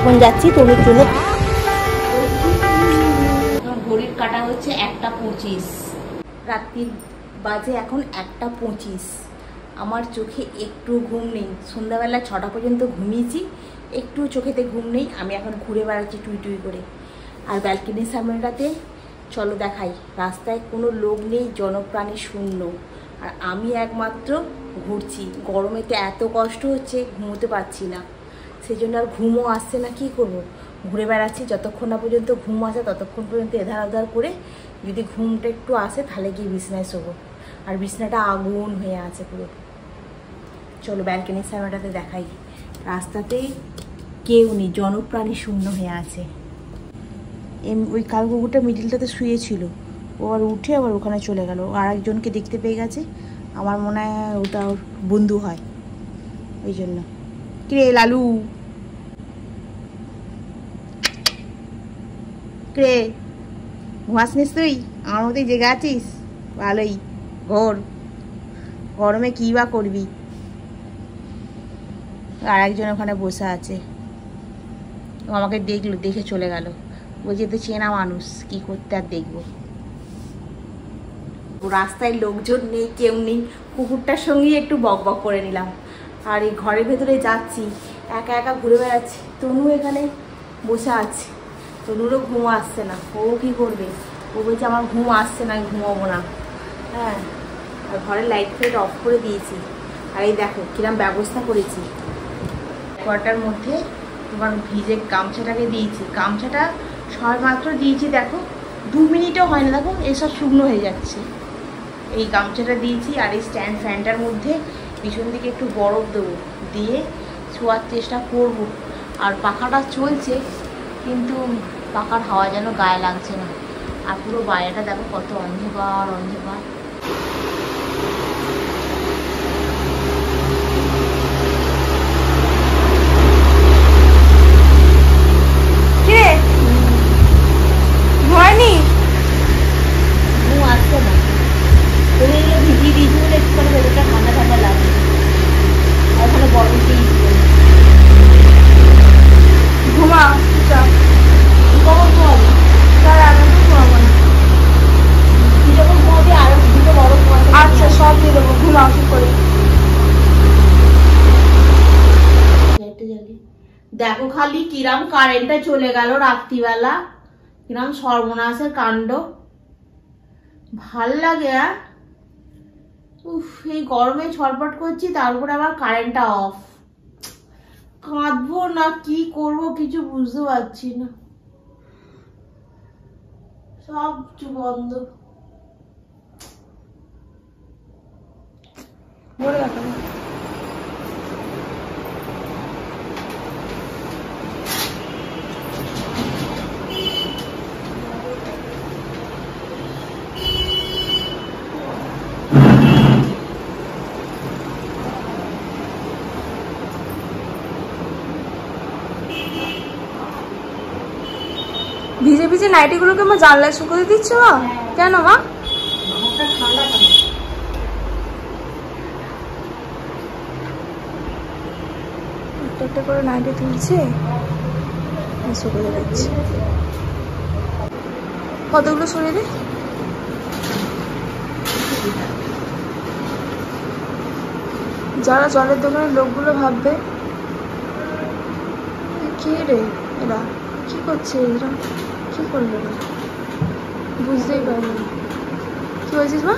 এখন যাচ্ছি তনুর জন্য। ঘড়ির কাটা হচ্ছে 1:25, রাত্রির বাজে এখন 1:25। আমার চোখে একটু ঘুম নেই, সন্ধ্যাবেলা 6টা পর্যন্ত ঘুমিয়েছি, একটু চোখেতে ঘুম নেই। আমি এখন ঘুরে বেড়াচ্ছি টুই টুই করে। আর ব্যালকনির সামনেটাতে চলো দেখাই, রাস্তায় কোনো লোক নেই, জনপ্রাণী শূন্য, আর আমি একমাত্র ঘুরছি। গরমেতে এত কষ্ট হচ্ছে, ঘুমোতে পারছি না, সেই জন্য আর ঘুমও আসছে না। কী করবো, ঘুরে বেড়াচ্ছি। যতক্ষণ না পর্যন্ত ঘুম আসে ততক্ষণ পর্যন্ত এধার ওধার করে, যদি ঘুমটা একটু আসে তাহলে গিয়ে বিছনায় শোবো। আর বিছনাটা আগুন হয়ে আছে পুরো। চলো ব্যালকনির সামনেটাতে দেখাই, রাস্তাতে কেউ নেই, জনপ্রাণী শূন্য হয়ে আছে। ওই কাল কুকুরটা মিডিলটাতে শুয়েছিল, ও আর উঠে আবার ওখানে চলে গেল। আর একজনকে দেখতে পেয়ে গেছে, আমার মনে হয় ওটা ওর বন্ধু হয়, ওই জন্য। কিরে লালু, কিরে ঘুমাসনিস তুই? আমার মতোই জেগে আছিস? ভালোই ঘোর, গরমে কী বা করবি। আর একজন ওখানে বসে আছে, ও আমাকে দেখলো, দেখে চলে গেল। বলছি তো চেনা মানুষ, কি করতে আর দেখবো। রাস্তায় লোকজন নেই, কেউ নেই, কুকুরটার সঙ্গেই একটু বক বক করে নিলাম। আর এই ঘরের ভেতরে যাচ্ছি, একা একা ঘুরে বেড়াচ্ছি। তনু এখানে বসে আছে, তনুরও ঘুম আসছে না। ও কী করবে, ও বলছে আমার ঘুম আসছে না, আমি ঘুমাবো না। হ্যাঁ, আর ঘরের লাইট ফাইট অফ করে দিয়েছি। আর এই দেখো কিরম ব্যবস্থা করেছি, কটার মধ্যে তোমার ভিজে গামছাটাকে দিয়েছি। গামছাটা সবেমাত্র দিয়েছি, দেখো 2 মিনিটও হয় না, দেখো এসব শুকনো হয়ে যাচ্ছে। এই গামছাটা দিয়েছি। আর এই স্ট্যান্ড ফ্যানটার মধ্যে পিছন দিকে একটু বরফ দেবো, দিয়ে শোয়ার চেষ্টা করব। আর পাখাটা চলছে, কিন্তু পাখার হাওয়া যেন গায়ে লাগছে না। আর পুরো বাইরেটা দেখো কত অন্ধকার অন্ধকার। দেখো খালি কিরাম কারেন্টটা চলে গেল রাত্রিবেলা, কিরাম সর্বনাশের কাণ্ড। ভাল লাগে। আর উফ, এই গরমে ছটফট করছি, তারপরে আবার কারেন্টটা অফ। কাঁদবো না কি করব কিছু বুঝতে পারছি না, সব বন্ধ। মরে গেল। ভিজে ভিজে নাইটিগুলোকে মা জানলায় শুকোতে দিচ্ছ মা? কেন মা? একটা একটা করে নাইটি তুলছে, শুকোতে দিচ্ছে। কতগুলো সরিয়ে দে। যারা জলের দোকানের লোকগুলো ভাববে কি রে এরা কি করছে, এরা কি করলো না, বুঝতেই পারবে না। কি বলছিস মা?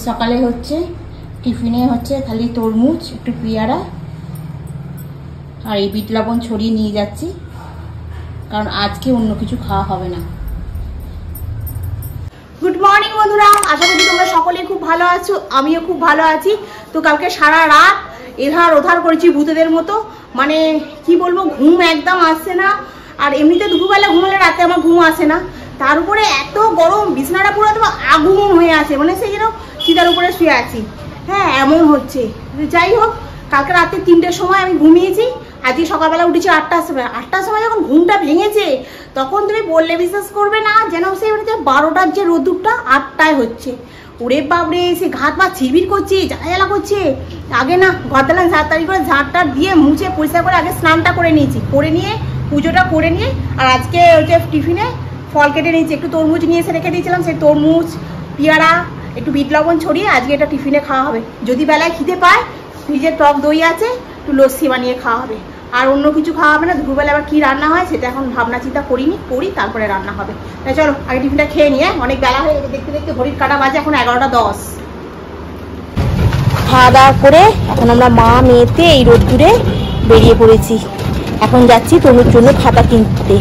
সকালে হচ্ছে টিফিনে হচ্ছে খালি তরমুজ, একটু পেয়ারা আর এই বিট লবণ ছড়িয়ে নিয়ে যাচ্ছি। কারণ আজকে অন্য কিছু খাওয়া হবে না। গুড মর্নিং বন্ধুরা, আশা করি তোমরা সকলেই খুব ভালো আছো, আমিও খুব ভালো আছি। তো কালকে সারা রাত এধার ওধার করেছি ভূতেদের মতো, মানে কি বলবো, ঘুম একদম আসছে না। আর এমনিতে দুপুরবেলা ঘুমালে রাতে আমার ঘুম আসে না, তার উপরে এত গরম, বিছানাটা পুরো একদম আগুন হয়ে আছে, মানে সেই যেন চিতার উপরে শুয়ে আছি। হ্যাঁ, এমন হচ্ছে। যাই হোক, কালকে রাতে 3টের সময় আমি ঘুমিয়েছি, আজকে সকালবেলা উঠেছি 8টার সময়। 8টার সময় যখন ঘুমটা ভেঙেছে তখন তুমি বললে বিশ্বাস করবে না, যেন সেই 12টার যে রোদ্দুরটা 8টায় হচ্ছে। ওরে বাবরে, সে ঘাট পা ছিবির করছে, জ্বালা করছে। আগে না ঘরদালা ঝাড়তাড়ি করে ঝাড়টা দিয়ে মুছে পরিষ্কার করে আগে স্নানটা করে নিয়েছি, করে নিয়ে পুজোটা করে নিয়ে, আর আজকে ওই যে টিফিনে ফল কেটে নিয়েছি, একটু তরমুজ নিয়ে এসে রেখে দিয়েছিলাম, সেই তরমুজ, পেয়ারা, একটু বিট লবণ ছড়িয়ে আজকে এটা টিফিনে খাওয়া হবে। যদি বেলায় খিদে পায়, ফ্রিজে টক দই আছে, একটু লস্যি বানিয়ে খাওয়া হবে। আর অন্য কিছু খাওয়া হবে না। দুপুরবেলা আবার কী রান্না হয় সেটা এখন ভাবনা চিন্তা করি তারপরে রান্না হবে। তাই চলো আগে টিফিনটা খেয়ে নিয়ে, অনেক বেলা হয়ে গেছে, দেখতে দেখতে ঘড়ির কাটা বাজে এখন 11টা 10। খাওয়া দাওয়া করে এখন আমরা মা মেয়েতে এই রোদ্দুরে বেরিয়ে পড়েছি। এখন যাচ্ছি তনুর জন্য খাতা কিনতে।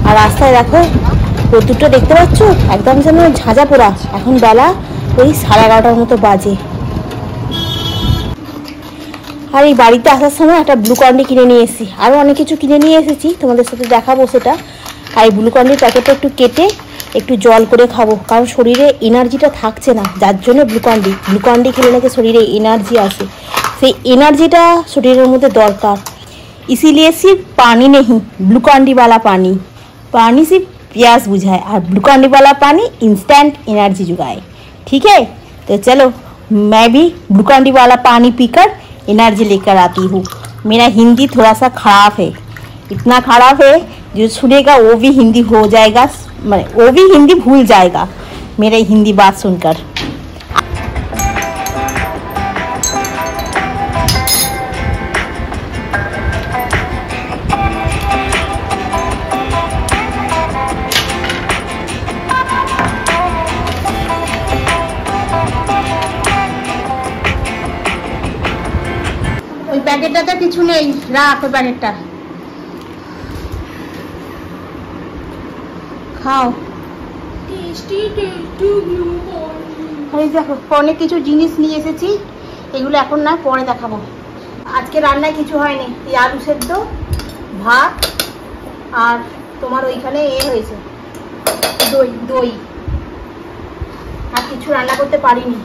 আর রাস্তায় দেখো রোদ্দুরটা দেখতে পাচ্ছ, একদম যেন ঝাঁঝা পোড়া। এখন বেলা ওই 11:30টার মতো বাজে। আর এই বাড়িতে আসার সময় একটা গ্লুকন্ডি কিনে নিয়ে এসেছি, আরও অনেক কিছু কিনে নিয়ে এসেছি, তোমাদের সাথে দেখাবো সেটা। আর এই গ্লুকন্ডির প্যাকেটটা একটু কেটে একটু জল করে খাবো, কারণ শরীরে এনার্জিটা থাকছে না, যার জন্য গ্লুকন্ডি খেলে নাকি শরীরে এনার্জি আসে। সেই এনার্জিটা শরীরের মধ্যে দরকার। इसीलिए सिर्फ पानी नहीं, ग्लूकॉन-डी वाला पानी सिर्फ प्यास बुझाए और ग्लूकॉन-डी वाला पानी इंस्टेंट एनर्जी जुगाए। ठीक है, तो चलो मैं भी ग्लूकॉन-डी वाला पानी पीकर एनर्जी लेकर आती हूँ। मेरा हिंदी थोड़ा सा ख़राब है, इतना ख़राब है जो सुनेगा वो भी हिंदी हो जाएगा, वो भी हिंदी भूल जाएगा मेरे हिंदी बात सुनकर। প্যাকেটটাতে কিছু নেই, রাখ ওই প্যাকেটটা, খাও। এই দেখো অনেক কিছু জিনিস নিয়ে এসেছি, এগুলো এখন না পরে দেখাবো। আজকে রান্নায় কিছু হয়নি, এই আলু সেদ্ধ, ভাত, আর তোমার ওইখানে হয়েছে দই, আর কিছু রান্না করতে পারিনি।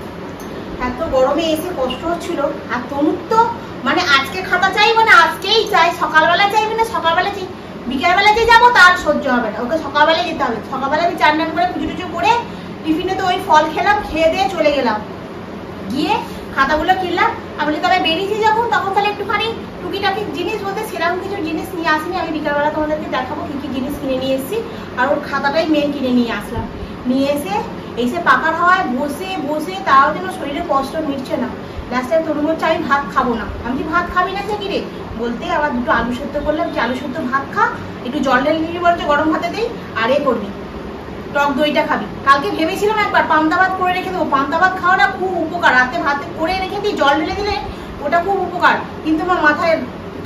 এত গরমে এসে কষ্ট হচ্ছিল। আর তনুর তো মানে আজকে খাতা চাই, মানে আজকেই চাই, সকালবেলা চাইবে না, সকালবেলা চাই, বিকালবেলা যে যাবো তার সহ্য হবে না, ওকে সকালবেলায় যেতে হবে। সকালবেলা আমি চান করে পুজো টুজো করে টিফিনে তো ওই ফল খেলাম, খেয়ে দিয়ে চলে গেলাম, গিয়ে খাতাগুলো কিনলাম। আমি বলি তবে বেরিয়েছি যখন, তখন তাহলে একটুখানি টুকিটাকি জিনিস বলতে সেরকম কিছু জিনিস নিয়ে আসিনি। আমি বিকালবেলা তোমাদেরকে দেখাবো কী কী জিনিস কিনে নিয়ে এসেছি। আর ওর খাতাটাই মেন কিনে নিয়ে আসলাম। নিয়ে এসে পাকার হাওয়ায় বসে তাও যেন শরীরে কষ্ট মিটছে না। লাস্টে তরু বলছে আমি ভাত খাবো না। আমি কি ভাত খাবি না সে কিরে বলতে, আবার দুটো আলু সেদ্ধ করলাম, যে আলু সেদ্ধ ভাত খা, একটু জল ঢেলে নিবি বলছে গরম ভাতে দেই, আর করবি টক দইটা খাবি। কালকে ভেবেছিলাম একবার পান্তা ভাত করে রেখে দেবো, পান্তা ভাত খাওয়াটা খুব উপকার, রাতে ভাত করে রেখে দিই, জল ঢেলে দিলে ওটা খুব উপকার। কিন্তু আমার মাথায়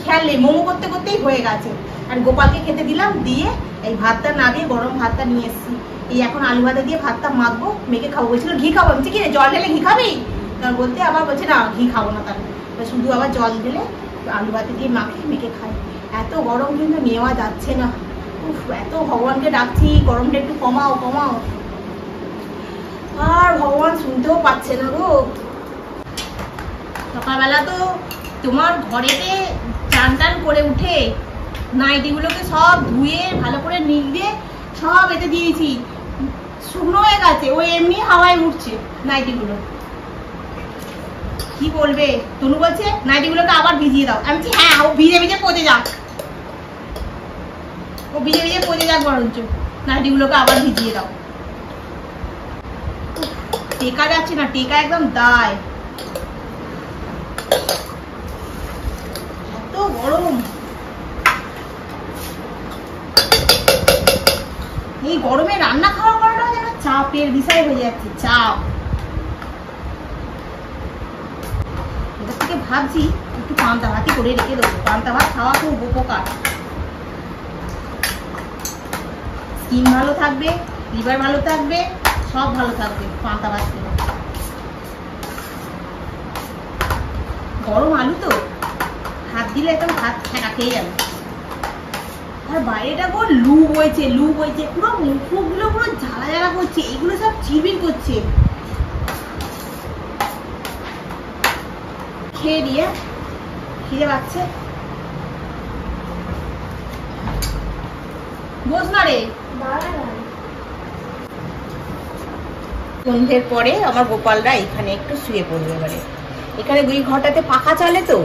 খেয়াল নেই, মোমো করতেই হয়ে গেছে। আর গোপালকে খেতে দিলাম, দিয়ে এই ভাতটা না দিয়ে গরম ভাতটা নিয়ে এসেছি। এই এখন আলু ভাতে দিয়ে ভাতটা মাখবো, মেখে খাবো। বলছিল ঘি খাবো, আমি কি রে জল ঢেলে ঘি খাবি? কারণ বলতে আবার বলছে না ঘি খাবো না, তাহলে শুধু আবার জল ঢেলে আলু ভাতে দিয়ে মেখে খাই। এত গরম কিন্তু নেওয়া যাচ্ছে না, এত ভগবানকে ডাকছি গরমটা একটু কমাও। আর ভগবান শুনতেও পাচ্ছে না গো। সকালবেলা তো তোমার ঘরেতে চান টান করে উঠে নাইটিগুলোকে সব ধুয়ে ভালো করে নিগড়ে সব এতে দিয়েছি, শুকনো হয়ে গেছে, ওই এমনি হাওয়ায় উঠছে নাইটিগুলো। কি বলবে, তনু বলছে নাইটিগুলোকে আবার ভিজিয়ে দাও। আমি বলছি হ্যাঁ, ও ভিজে পচে যাক, ও ভিজে পচে যাক, বরঞ্চ নাইটিগুলোকে আবার ভিজিয়ে দাও। টেকা যাচ্ছে না, টেকা একদম দায়, এত গরম। এই গরমে রান্না খাওয়া করাটা যেন চাপের বিষয় হয়ে যাচ্ছে, চাপ। এটা থেকে ভাবছি একটু পান্তা ভাতই করে রেখে দেবো, পান্তা ভাত খাওয়া খুব উপকার। স্কিন ভালো থাকবে, লিভার ভালো থাকবে, সব ভালো থাকবে পান্তা ভাত খেলে। গরম আলু তো হাত দিলে একদম হাত ঠেকা খেয়ে যাবে। আর বাইরেটা পুরো লু বইছে পুরো মুখগুলো পুরো জ্বালা জ্বালা করছে, এগুলো সব চিবির করছে। খেয়ে দিয়ে খিদে পাচ্ছে, বস না রে। সন্ধ্যের পরে আমার গোপালরা এখানে একটু শুয়ে পড়বে। এবারে এখানে 2 ঘরটাতে পাখা চলে তো,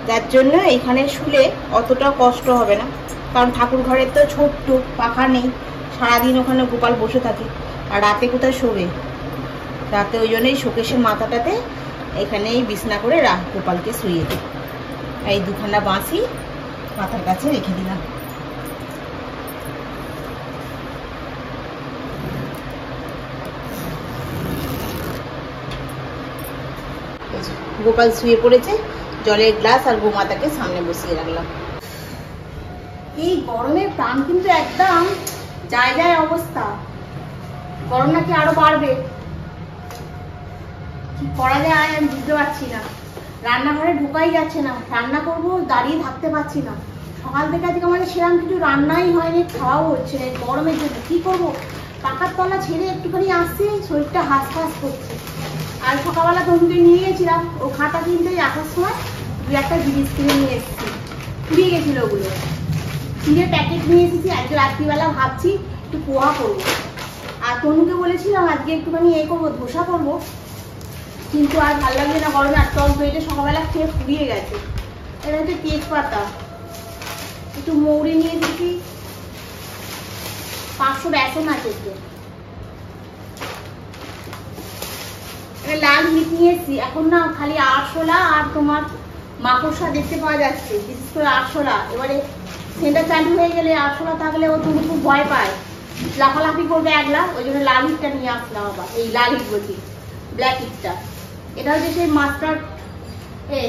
যার জন্য এখানে শুলে অতটা কষ্ট হবে না, কারণ ঠাকুর ঘরের তো ছোট্ট পাখা নেই, সারাদিন ওখানে গোপাল বসে থাকে। আর রাতে কোথায় শোবে, রাতে ওই জন্যই শোকেশের মাথাটাতে এখানেই বিছনা করে গোপালকে শুয়ে দিই। এই 2খানা বাঁশি মাথার কাছে রেখে দিলাম। গোপাল শুয়ে পড়েছে, জলের গ্লাস আর গোমাতাকে সামনে বসিয়ে রাখলাম। এই গরমের প্রাণ কিন্তু একদম যায় যায় অবস্থা। গরম নাকি আরো বাড়বে, কি করা যায় আমি বুঝতে পারছি না। রান্নাঘরে ঢোকাই যাচ্ছে না, রান্না করবো দাঁড়িয়ে থাকতে পারছি না। সকাল থেকে আজকে মানে সেরকম কিছু রান্নাই হয়নি, খাওয়াও হচ্ছে না গরমের জন্য। কি করবো, পাখার তলা ছেড়ে একটুখানি আসছি, শরীরটা হাঁস করছে। আর সকালবেলা তনুকে নিয়ে গেছিলাম, ও খাতা কিনতে আসার সময় 2-1টা জিনিস কিনে নিয়ে এসেছি, ফুরিয়ে গেছিল ওগুলো। চিড়ে প্যাকেট নিয়ে এসেছি। আজকে রাত্রিবেলা ভাবছি একটু পোহা করবো, আর তনুকে বলেছিলাম আজকে একটুখানি করবো, ধোসা করবো, কিন্তু আর ভালো লাগছে না গরমে। আর টক দইটা সকালবেলা খেয়ে ফুরিয়ে গেছে। এটা হচ্ছে তেজপাতা, একটু মৌরি নিয়ে এসেছি, 500 বেসন আছে, লাল মিট নিয়ে এসেছি। এখন না খালি আরশোলা আর তোমার মাকড়সা দেখতে পাওয়া যাচ্ছে, বিশেষ করে আরশোলা। এবারে সেন্টার চালু হয়ে গেলে আরশোলা থাকলে ও তুমি খুব ভয় পায়, লাফালাফি করবে একলা। ওই জন্য লাল হিটটা নিয়ে আসলাম আবার। এই লাল হিট বলছি, ব্ল্যাক হিটটা। এটা হচ্ছে সেই মাস্টার্ড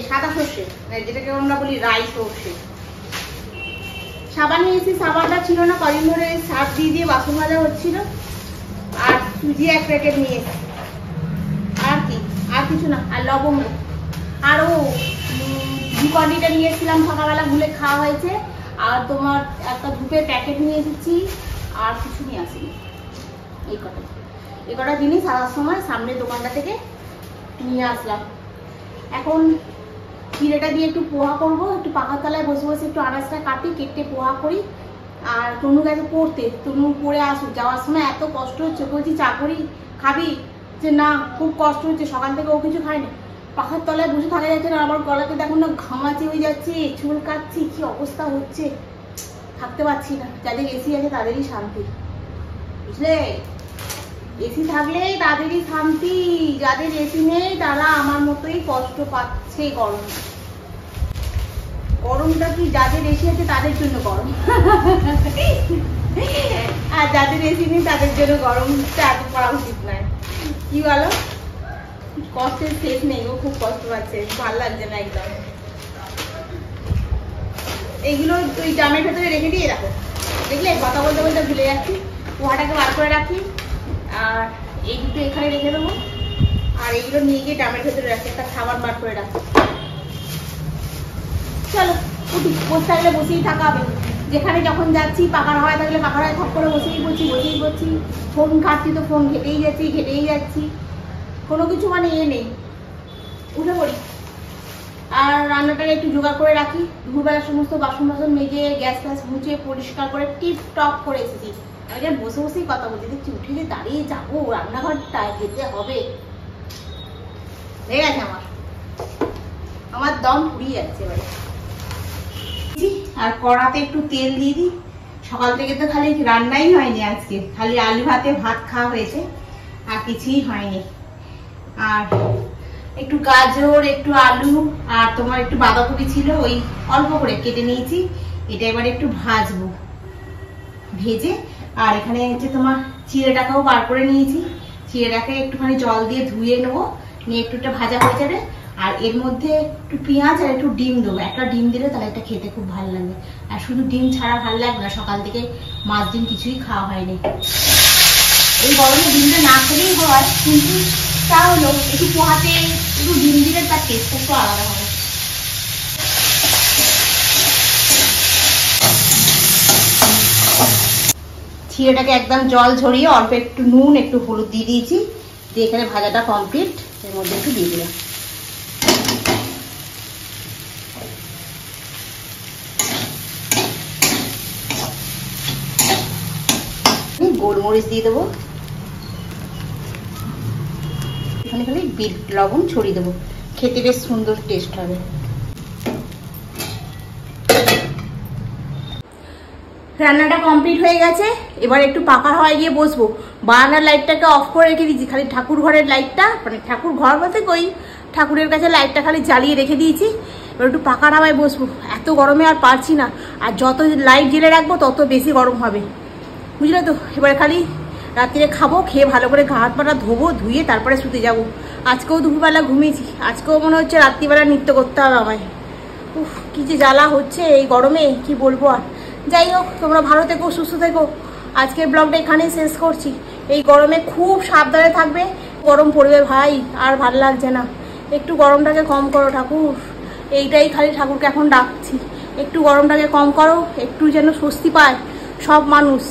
সাদা সর্ষে, যেটাকে আমরা বলি রাই সর্ষে। সাবান নিয়েছি, সাবানটা ছিল না কদিন ধরে, সার্ফ দিয়ে বাসন মাজা হচ্ছিল। আর সুজি 1 প্যাকেট নিয়ে এসেছি, আর কি, আর কিছু না। আর লবঙ্গ, আরও গ্লুকন্ডিটা নিয়ে এসেছিলাম সকালবেলা, ভুলে খাওয়া হয়েছে। আর তোমার একটা ধূপের প্যাকেট নিয়ে এসেছি, আর কিছু নিয়ে আসিনি। এই কটা জিনিস আসার সময় সামনের দোকানটা থেকে নিয়ে আসলাম। এখন চিড়েটা দিয়ে একটু পোহা করবো, একটু পাখার তলায় বসে বসে একটু আনাজটা কাটি, কেটে পোহা করি। আর তনু গেছে পড়তে, তনু পড়ে আসুক। যাওয়ার সময় এত কষ্ট হচ্ছে, বলছি চা করি খাবি, যে না খুব কষ্ট হচ্ছে, সকাল থেকে ও কিছু খায়নি। পাখার তলায় বসে থাকা যাচ্ছে না, আমার গলাতে দেখুন না ঘামাচি হয়ে যাচ্ছে, চুল কাটছি, কি অবস্থা হচ্ছে, থাকতে পারছি না। যাদের এসি আছে তাদেরই শান্তি, বুঝলে? এসি থাকলেই তাদেরই শান্তি, যাদের এসি নেই তারা আমার মতোই কষ্ট পাচ্ছে। গরমটা কি যাদের এসি আছে তাদের জন্য গরম, আর যাদের এসি নেই তাদের জন্য গরমটা এত পড়া উচিত নয়। কি বলো? কষ্টের শেষ নেই, ও খুব কষ্ট পাচ্ছে, ভালো লাগছে না একদম। এইগুলো ওই জামের ভেতরে রেখে দিয়ে রাখো, দেখলে কথা বলতে বলতে ভুলে যাচ্ছি। পোহাটাকে বার করে রাখি, আর এই দুটো এখানে রেখে দেবো। আর এইগুলো নিয়ে গিয়ে জামের ভেতরে রাখি, একটা খাবার বার করে রাখি। চলো উঠি, বসে থাকলে বসেই থাকা হবে। যেখানে যখন যাচ্ছি পাকার হাওয়ায় থাকলে পাকার হাওয়ায় থপ করে বসেই পড়ছি। ফোন ঘাটছি তো ফোন ঘেটেই যাচ্ছি, কোনো কিছু মানে নেই। উঠে পড়ি, আর রান্নাটাকে একটু জোগাড় করে রাখি। দুপুরবেলা সমস্ত বাসন মেজে গ্যাস মুছে পরিষ্কার করে টিপ টপ করে এসেছি। আমি যেন বসে বসেই কথা বলছি, দেখছি উঠে যে দাঁড়িয়ে যাবো রান্নাঘরটায়, যেতে হবে। হয়ে গেছে আমার দম পুড়িয়ে যাচ্ছে এবারে। আর কড়াতে একটু তেল দিয়ে দিই। সকাল থেকে তো খালি রান্নাই হয়নি আজকে, খালি আলু ভাতে ভাত খাওয়া হয়েছে, আর কিছুই হয়নি। আর একটু গাজর, একটু আলু, আর তোমার একটু বাঁধাকপি ছিল, ওই অল্প করে কেটে নিয়েছি। এটা এবারে একটু ভাজবো, ভেজে। আর এখানে হচ্ছে তোমার চিড়েটাকেও বার করে নিয়েছি। চিড়েটাকে একটুখানি জল দিয়ে ধুয়ে নেবো, নিয়ে একটুটা ভাজা হয়ে যাবে। আর এর মধ্যে একটু পেঁয়াজ আর একটু ডিম দেবো, একটা ডিম দিলে তাহলে এটা খেতে খুব ভালো লাগবে। আর শুধু ডিম ছাড়া ভালো লাগবে না, সকাল থেকে মাছ ডিম কিছুই খাওয়া হয়নি। এই গরমে ডিমটা না খেলেই হয়, কিন্তু তা হলো একটু পোহাতে একটু ডিম দিলে তার টেস্টটা একটু আলাদা হবে। ছিঁড়েটাকে একদম জল ঝরিয়ে অল্প একটু নুন একটু হলুদ দিয়ে দিয়েছি, দিয়ে এখানে ভাজাটা কমপ্লিট। এর মধ্যে একটু দিয়ে দিলাম গোলমরিচ, দিয়ে দেবো এখানে খালি বিট লবণ ছড়িয়ে দেবো, খেতে বেশ সুন্দর টেস্ট হবে। রান্নাটা কমপ্লিট হয়ে গেছে, এবার একটু পাকা হয়ে গিয়ে বসবো। বারান্দার লাইটটাকে অফ করে রেখে দিয়েছি, খালি ঠাকুর ঘরের লাইটটা, মানে ঠাকুর ঘর বলতে ওই ঠাকুরের কাছে লাইটটা খালি জ্বালিয়ে রেখে দিয়েছি। এবার একটু পাকা হাওয়ায় বসবো, এত গরমে আর পারছি না। আর যত লাইট জ্বেলে রাখবো তত বেশি গরম হবে, বুঝলে তো। এবার খালি রাত্রিরে খাবো, খেয়ে ভালো করে ঘা হাত পাটা ধোবো, ধুয়ে তারপরে শুতে যাবো। আজকেও দুপুরবেলা ঘুমিয়েছি, আজকেও মনে হচ্ছে রাত্রিবেলা নৃত্য করতে হবে আমায়। উফ, কি যে জ্বালা হচ্ছে এই গরমে, কি বলবো আর। যাই হোক, তোমরা ভালো থেকো, সুস্থ থেকো। আজকের ব্লগটা এখানেই শেষ করছি। এই গরমে খুব সাবধানে থাকবে, গরম পড়বে ভাই, আর ভালো লাগছে না। একটু গরমটাকে কম করো ঠাকুর, এইটাই খালি ঠাকুরকে এখন ডাকছি, একটু গরমটাকে কম করো, একটু যেন স্বস্তি পায় সব মানুষ।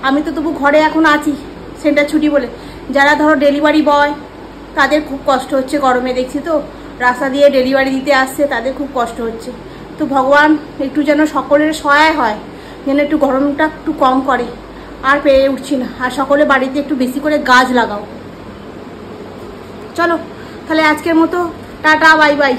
আমি তো তবু ঘরে এখন আছি, সেন্টার ছুটি বলে। যারা ধরো ডেলিভারি বয়, তাদের খুব কষ্ট হচ্ছে গরমে, দেখছি তো রাস্তা দিয়ে ডেলিভারি দিতে আসছে, তাদের খুব কষ্ট হচ্ছে। তো ভগবান একটু যেন সকলের সহায় হয়, যেন একটু গরমটা একটু কম করে। আর পেরে উঠছি না। আর সকলে বাড়িতে একটু বেশি করে গাছ লাগাও। চলো তাহলে আজকের মতো টাটা, বাই বাই।